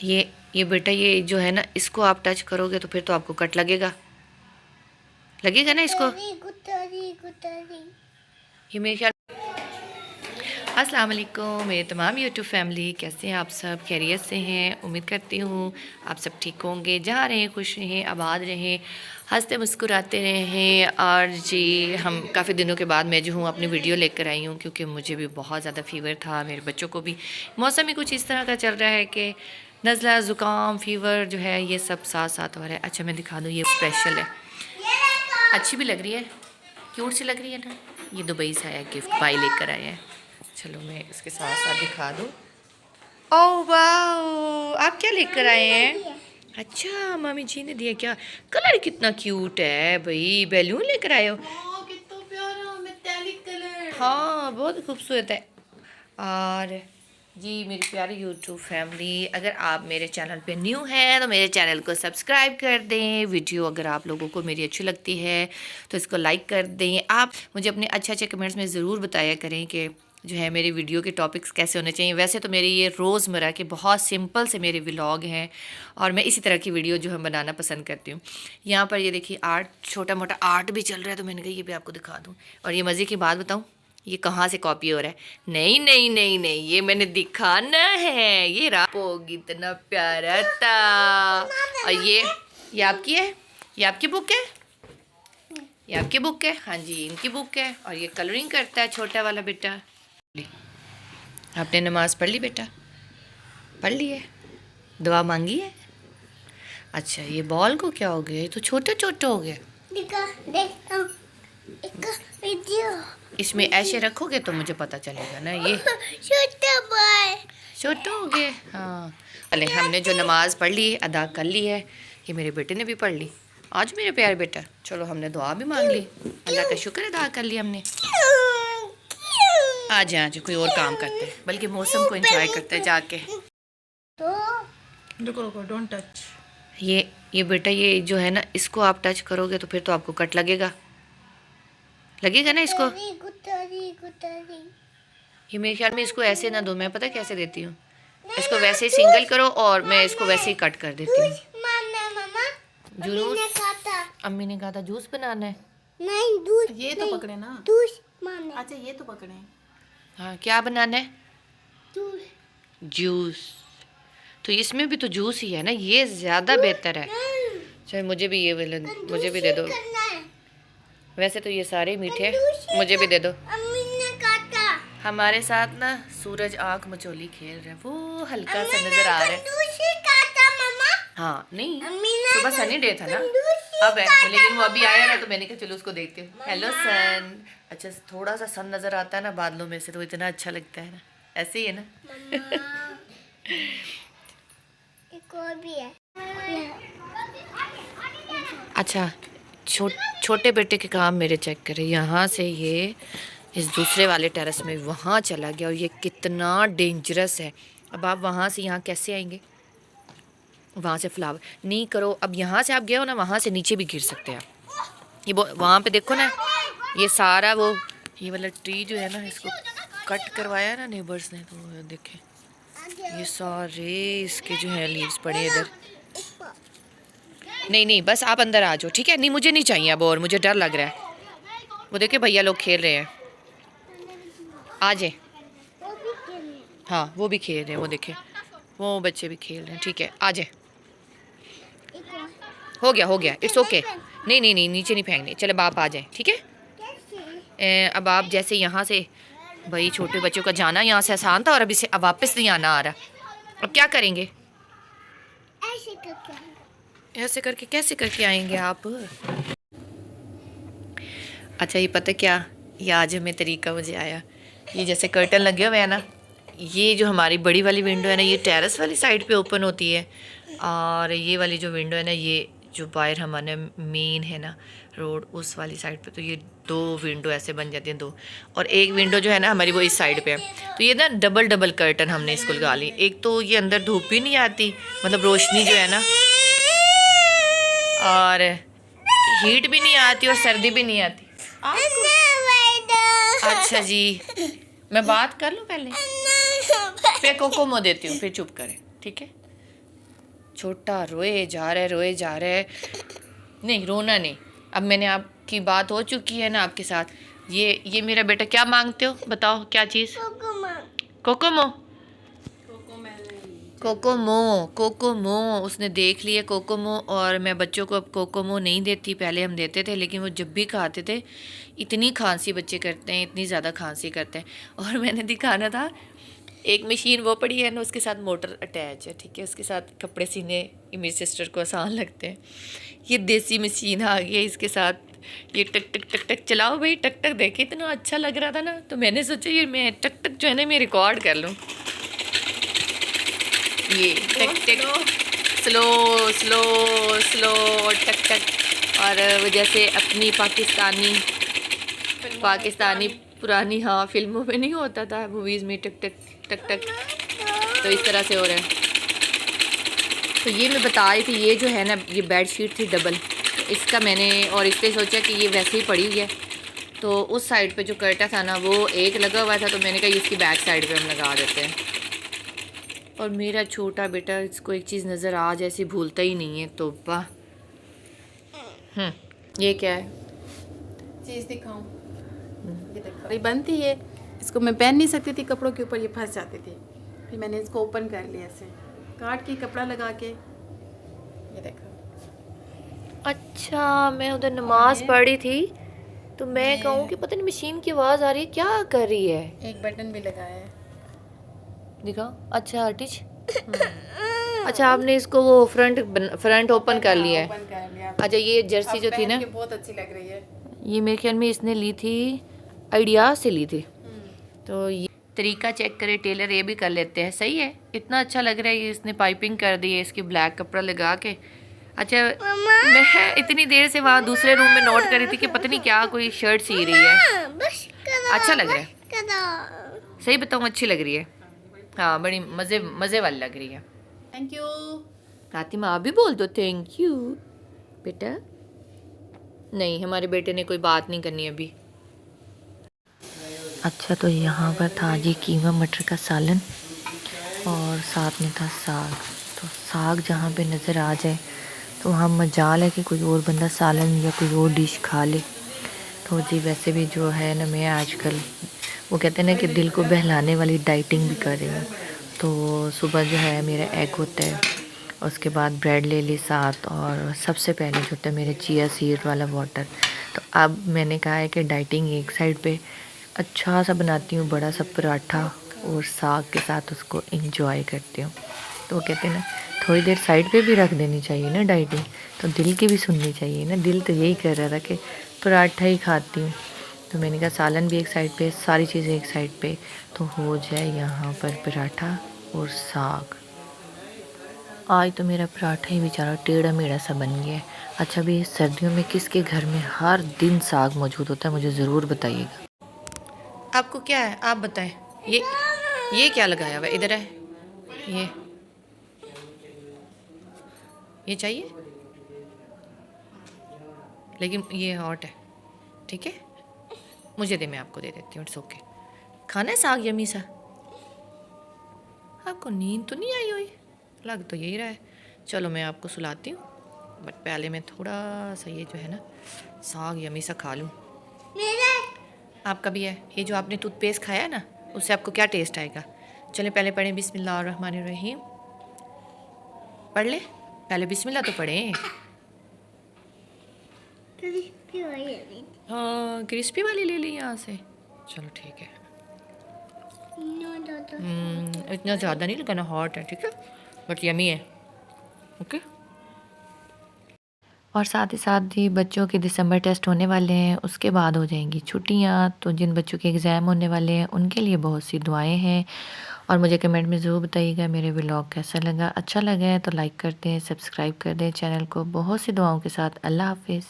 ये बेटा, ये जो है ना, इसको आप टच करोगे तो फिर तो आपको कट लगेगा। लगेगा ना इसको। ये मेरे ख्याल। अस्सलाम वालेकुम मेरे तमाम यूट्यूब फैमिली, कैसे हैं आप सब? खैरियत से हैं? उम्मीद करती हूँ आप सब ठीक होंगे। जहाँ रहें खुश रहें, आबाद रहें, हंसते मुस्कुराते रहें। और जी, हम काफ़ी दिनों के बाद मैं जो हूँ अपनी वीडियो लेकर आई हूँ, क्योंकि मुझे भी बहुत ज़्यादा फ़ीवर था, मेरे बच्चों को भी। मौसम ही कुछ इस तरह का चल रहा है कि नज़ला, ज़ुकाम, फ़ीवर जो है ये सब साथ साथ हो रहा है। अच्छा, मैं दिखा दूँ, ये स्पेशल है, अच्छी भी लग रही है, क्यूट सी लग रही है ना। ये दुबई से आया गिफ्ट, भाई लेकर आया है। चलो मैं इसके साथ साथ दिखा दूँ। ओह वाह, आप क्या लेकर आए हैं? अच्छा, मामी जी ने दिया क्या? कलर कितना क्यूट है भाई, बैलून लेकर आए हो। कितना प्यारा मेटालिक कलर। हाँ, बहुत खूबसूरत है। और जी मेरी प्यारी यूट्यूब फैमिली, अगर आप मेरे चैनल पे न्यू हैं तो मेरे चैनल को सब्सक्राइब कर दें। वीडियो अगर आप लोगों को मेरी अच्छी लगती है तो इसको लाइक कर दें। आप मुझे अपने अच्छे अच्छे कमेंट्स में ज़रूर बताया करें कि जो है मेरी वीडियो के टॉपिक्स कैसे होने चाहिए। वैसे तो मेरे ये रोज़मर्रा के बहुत सिंपल से मेरे व्लॉग हैं और मैं इसी तरह की वीडियो जो है बनाना पसंद करती हूँ। यहाँ पर ये देखिए आर्ट, छोटा मोटा आर्ट भी चल रहा है, तो मैंने कहा ये भी आपको दिखा दूँ। और ये मज़े की बात बताऊँ, ये कहाँ से कॉपी हो रहा है? नहीं नहीं नहीं नहीं, ये मैंने दिखाना है। ये रापो कितना प्यारा था। और ये आपकी है, ये आपकी बुक है, ये आपकी बुक है। हाँ जी, इनकी बुक है। और ये कलरिंग करता है छोटा वाला बेटा। आपने नमाज़ पढ़ ली बेटा? पढ़ ली है? दुआ मांगी है? अच्छा, ये बॉल को क्या हो गया? ये तो छोटा छोटा हो गया। इसमें ऐसे रखोगे तो मुझे पता चलेगा ना। ये छोटा बॉल छोटा हो गया। हाँ, चले, हमने जो नमाज़ पढ़ ली, अदा कर ली है। ये मेरे बेटे ने भी पढ़ ली आज, मेरे प्यारे बेटा। चलो, हमने दुआ भी मांग ली, अल्लाह का शुक्र अदा कर लिया हमने। आ जाए कोई और काम करते हैं, बल्कि मौसम को एंजॉय करते हैं जाके। रुको डोंट टच। ये बेटा, ये जो है ना, इसको आप टच करोगे तो फिर तो आपको कट लगेगा। लगेगा ना इसको। ये मेरे ख्याल में इसको ऐसे ना दो, मैं पता कैसे देती हूँ, इसको वैसे ही सिंगल करो और मैं इसको वैसे ही कट कर देती हूँ। जूस अम्मी ने कहा था जूस बनाना है। नहीं, दूध ये तो पकड़े ना। दूध माने। अच्छा, ये तो पकड़े। हाँ, क्या बनाना है? जूस। तो इसमें भी तो जूस ही है ना, ये ज़्यादा बेहतर है। चल, मुझे भी ये वाला, मुझे भी दे दो। वैसे तो ये सारे मीठे हैं, मुझे भी दे दो। हमारे साथ ना सूरज आंख मचोली खेल रहा है, वो हल्का सा नजर आ रहा है। हाँ, नहीं, सुबह सनी डे था ना, अब है, लेकिन वो अभी आया ना तो मैंने कहा चलो उसको देखते हो। हेलो सन। अच्छा, थोड़ा सा सन नजर आता है ना बादलों में से, तो इतना अच्छा लगता है ना। ऐसे ही है ना। एक और भी है। अच्छा, छोटे बेटे के काम मेरे चेक करें। यहाँ से ये इस दूसरे वाले टेरेस में वहाँ चला गया, और ये कितना डेंजरस है। अब आप वहाँ से यहाँ कैसे आएंगे? वहाँ से फ्लावर नहीं करो। अब यहाँ से आप गए हो ना, वहाँ से नीचे भी गिर सकते हैं आप। ये वहाँ पे देखो ना, ये सारा वो ये वाला ट्री जो है ना, इसको कट करवाया ना नेबर्स ने, तो देखे ये सारे इसके जो है लीव्स पड़े इधर। नहीं नहीं, बस आप अंदर आ जाओ, ठीक है? नहीं, मुझे नहीं चाहिए अब, और मुझे डर लग रहा है। वो देखे भैया लोग खेल रहे हैं, आ जाए। हाँ, वो भी खेल रहे हैं, वो देखे वो बच्चे भी खेल रहे हैं। ठीक है, आ जाए। हो गया, इट्स ओके। नहीं नहीं नहीं, नीचे नहीं फेंकने। चलो, आप आ जाए, ठीक है? अब आप जैसे यहाँ से, भाई छोटे बच्चों का जाना यहाँ से आसान था, और अभी से अब वापस नहीं आना आ रहा। अब क्या करेंगे? ऐसे करके कैसे करके आएंगे आप? अच्छा, ये पता क्या, ये आज हमें तरीका मुझे आया। ये जैसे कर्टन लगे हुए हैं ना, ये जो हमारी बड़ी वाली विंडो है ना, ये टेरेस वाली साइड पे ओपन होती है। और ये वाली जो विंडो है ना, ये जो बाहर हमारे मेन है ना रोड, उस वाली साइड पे, तो ये दो विंडो ऐसे बन जाती हैं, दो। और एक विंडो जो है ना हमारी, वो इस साइड पे है। तो ये ना डबल डबल कर्टन हमने इसको लगा ली। एक तो ये अंदर धूप भी नहीं आती, मतलब रोशनी जो है ना, और हीट भी नहीं आती और सर्दी भी नहीं आती। अच्छा जी, मैं बात कर लूँ पहले, फिर कोकोमो देती हूँ, फिर चुप करें, ठीक है? छोटा रोए जा रहा है, रोए जा रहा है। नहीं, रोना नहीं। अब मैंने आपकी बात हो चुकी है ना आपके साथ। ये मेरा बेटा क्या मांगते हो, बताओ क्या चीज़? कोकोमो। कोकोमो, कोकोमो उसने देख लिया कोकोमो। और मैं बच्चों को अब कोकोमो नहीं देती, पहले हम देते थे, लेकिन वो जब भी खाते थे इतनी खांसी बच्चे करते हैं, इतनी ज़्यादा खांसी करते हैं। और मैंने दिखाना था, एक मशीन वो पड़ी है ना, उसके साथ मोटर अटैच है, ठीक है, उसके साथ कपड़े सीने मेरी सिस्टर को आसान लगते हैं। ये देसी मशीन आ गई है इसके साथ। ये टक टक टक टक चलाओ भाई, टक टक देखे, इतना अच्छा लग रहा था ना, तो मैंने सोचा ये मैं टक टक जो है ना मैं रिकॉर्ड कर लूँ। ये टक टक, स्लो स्लो स्लो टक टक। और वो जैसे अपनी पाकिस्तानी पुरानी, हाँ, फिल्मों में नहीं होता था, मूवीज़ में टक टक टक टक, तो इस तरह से हो रहा है। तो ये मैं बता रही थी, ये जो है ना ये बेड शीट थी डबल, तो इसका मैंने और इसलिए सोचा कि ये वैसे ही पड़ी हुई है, तो उस साइड पे जो कर्टा था ना वो एक लगा हुआ था, तो मैंने कहा इसकी बैक साइड पे हम लगा देते हैं। और मेरा छोटा बेटा, इसको एक चीज़ नज़र आ जैसे भूलता ही नहीं है, तो वाह। ये क्या है? चीज़ दिखाऊं? ये देखो, ये बंद थी, ये इसको मैं पहन नहीं सकती थी, कपड़ों के ऊपर ये फंस जाती थी। फिर मैंने इसको ओपन कर लिया, ऐसे काट के कपड़ा लगा के। ये देखो। अच्छा, मैं उधर नमाज पढ़ रही थी, तो मैं कहूँ कि पता नहीं मशीन की आवाज़ आ रही है, क्या कर रही है? एक बटन भी लगाया है, दिखाओ। अच्छा टिच। अच्छा, आपने इसको वो फ्रंट ओपन कर लिया है। ओपन कर लिया। अच्छा, ये जर्सी अब जो थी पहन ना, के बहुत अच्छी लग रही है। ये मेरे ख्याल में इसने ली थी, आइडिया से ली थी। तो ये तरीका चेक करे टेलर, ये भी कर लेते हैं। सही है, इतना अच्छा लग रहा है। ये इसने पाइपिंग कर दी है इसकी ब्लैक कपड़ा लगा के। अच्छा, मैं इतनी देर से वहाँ दूसरे रूम में नोट कर रही थी कि पता नहीं क्या कोई शर्ट सी रही है। अच्छा लग रहा है, सही बताऊँ, अच्छी लग रही है। हाँ, बड़ी मज़े वाली लग रही है। Thank you. फातिमा, आप भी बोल दो थैंक यू बेटा। नहीं, हमारे बेटे ने कोई बात नहीं करनी अभी। अच्छा, तो यहाँ पर था जी कीमा मटर का सालन और साथ में था साग। तो साग जहाँ पे नज़र आ जाए तो वहाँ मजाल है कि कोई और बंदा सालन या कोई और डिश खा ले। तो जी वैसे भी जो है ना, मैं आजकल वो कहते हैं ना कि दिल को बहलाने वाली डाइटिंग भी कर रही हूँ। तो सुबह जो है मेरा एग होता है, उसके बाद ब्रेड ले ली साथ, और सबसे पहले जो होता है मेरे चिया सीड वाला वाटर। तो अब मैंने कहा है कि डाइटिंग एक साइड पे अच्छा सा बनाती हूँ, बड़ा सा पराठा और साग के साथ उसको इंजॉय करती हूँ। तो वो कहते हैं ना, थोड़ी देर साइड पे भी रख देनी चाहिए ना डाइटिंग, तो दिल की भी सुननी चाहिए ना। दिल तो यही कर रहा था कि पराठा ही खाती हूँ, तो मैंने कहा सालन भी एक साइड पे, सारी चीज़ें एक साइड पे, तो हो जाए यहाँ पर पराठा और साग। आज तो मेरा पराठा ही बेचारा टेढ़ा मेढ़ा सा बन गया है। अच्छा, भी सर्दियों में किसके घर में हर दिन साग मौजूद होता है, मुझे ज़रूर बताइएगा। आपको क्या है, आप बताएं। ये क्या लगाया हुआ इधर है? ये चाहिए, लेकिन ये हॉट है, ठीक है, मुझे दे, मैं आपको दे देती हूँ। It's okay. खाना है साग यमी सा। आपको नींद तो नहीं आई हुई, लग तो यही रहा है। चलो मैं आपको सुलाती हूँ, बट पहले मैं थोड़ा सा ये जो है ना साग यमी सा खा लूँ। आपका भी है? ये जो आपने टूथपेस्ट खाया है ना, उससे आपको क्या टेस्ट आएगा? चलें पहले पढ़ें बिस्मिल्लाहिर्रहमानिर्रहीम। पढ़ ले पहले, बिस्मिल्लाह तो पढ़ें। हाँ, क्रिस्पी वाली ले ली यहाँ से। चलो ठीक है। इतना ज़्यादा नहीं लगाना, हॉट है, ठीक है, बट यमी है। ओके। और साथ ही साथ ही बच्चों के दिसंबर टेस्ट होने वाले हैं, उसके बाद हो जाएंगी छुट्टियां। तो जिन बच्चों के एग्ज़ाम होने वाले हैं उनके लिए बहुत सी दुआएं हैं। और मुझे कमेंट में ज़रूर बताइएगा मेरे व्लॉग कैसा लगा। अच्छा लगा है तो लाइक करते हैं, सब्सक्राइब कर दें चैनल को। बहुत सी दुआओं के साथ अल्लाह हाफिज़।